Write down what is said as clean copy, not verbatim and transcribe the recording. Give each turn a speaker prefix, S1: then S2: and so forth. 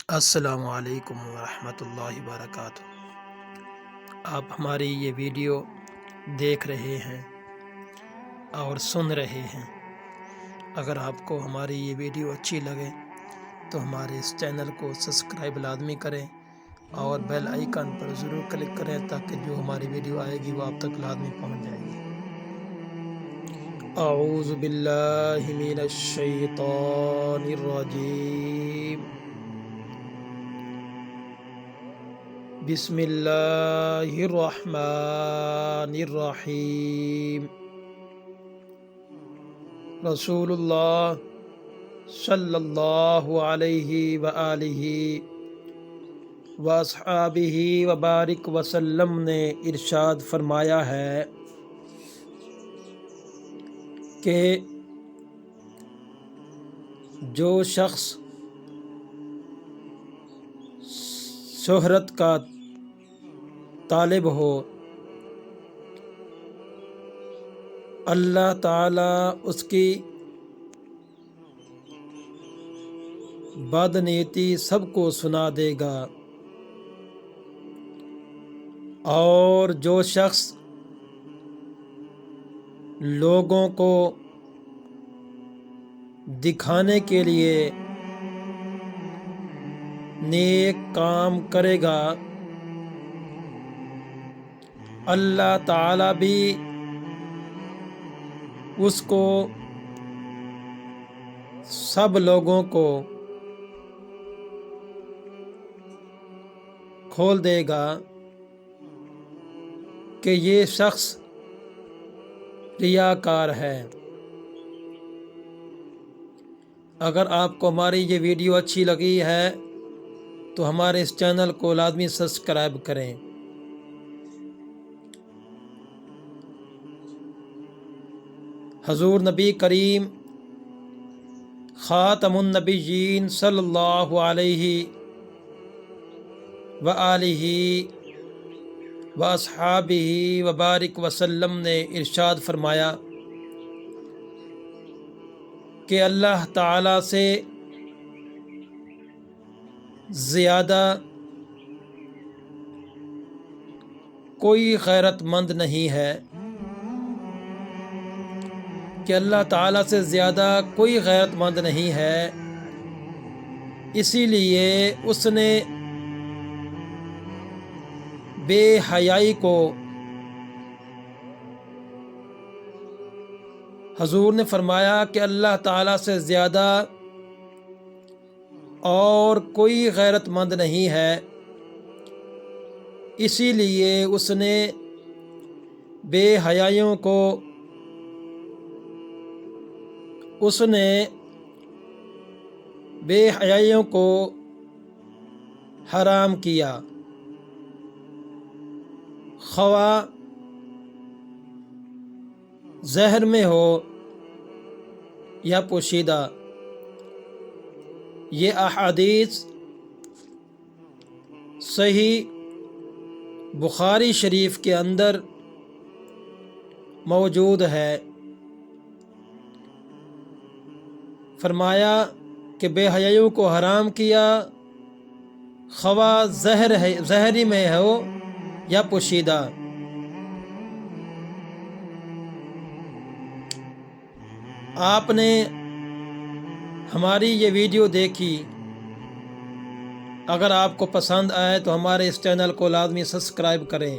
S1: السلام علیکم ورحمۃ اللہ وبرکاتہ۔ آپ ہماری یہ ویڈیو دیکھ رہے ہیں اور سن رہے ہیں۔ اگر آپ کو ہماری یہ ویڈیو اچھی لگے تو ہمارے اس چینل کو سبسکرائب لازمی کریں اور بیل آئیکن پر ضرور کلک کریں تاکہ جو ہماری ویڈیو آئے گی وہ آپ تک لازمی پہنچ جائے گی۔ اعوذ باللہ من الشیطان الرجیم، بسم اللہ الرحمن الرحیم۔ رسول اللہ صلی اللہ علیہ وآلہ واصحابہ وبارک وسلم نے ارشاد فرمایا ہے کہ جو شخص شہرت کا طالب ہو، اللہ تعالیٰ اس کی بدنیتی سب کو سنا دے گا، اور جو شخص لوگوں کو دکھانے کے لیے نیک کام کرے گا، اللہ تعالیٰ بھی اس کو سب لوگوں کو کھول دے گا کہ یہ شخص ریاکار ہے۔ اگر آپ کو ہماری یہ ویڈیو اچھی لگی ہے تو ہمارے اس چینل کو لازمی سبسکرائب کریں۔ حضور نبی کریم خاتم النبیین صلی اللہ علیہ وآلہ واصحابہ وبارک وسلم نے ارشاد فرمایا کہ اللہ تعالیٰ سے زیادہ کوئی غیرت مند نہیں ہے، کہ اللہ تعالیٰ سے زیادہ کوئی غیرت مند نہیں ہے، اسی لیے اس نے بے حیائی کو، حضور نے فرمایا کہ اللہ تعالیٰ سے زیادہ اور کوئی غیرت مند نہیں ہے، اسی لیے اس نے بے حیائیوں کو حرام کیا، خواہ ظاہر میں ہو یا پوشیدہ۔ یہ احادیث صحیح بخاری شریف کے اندر موجود ہے۔ فرمایا کہ بے حیائیوں کو حرام کیا، خواہ ظاہری میں ہو یا پوشیدہ۔ آپ نے ہماری یہ ویڈیو دیکھی، اگر آپ کو پسند آئے تو ہمارے اس چینل کو لازمی سبسکرائب کریں۔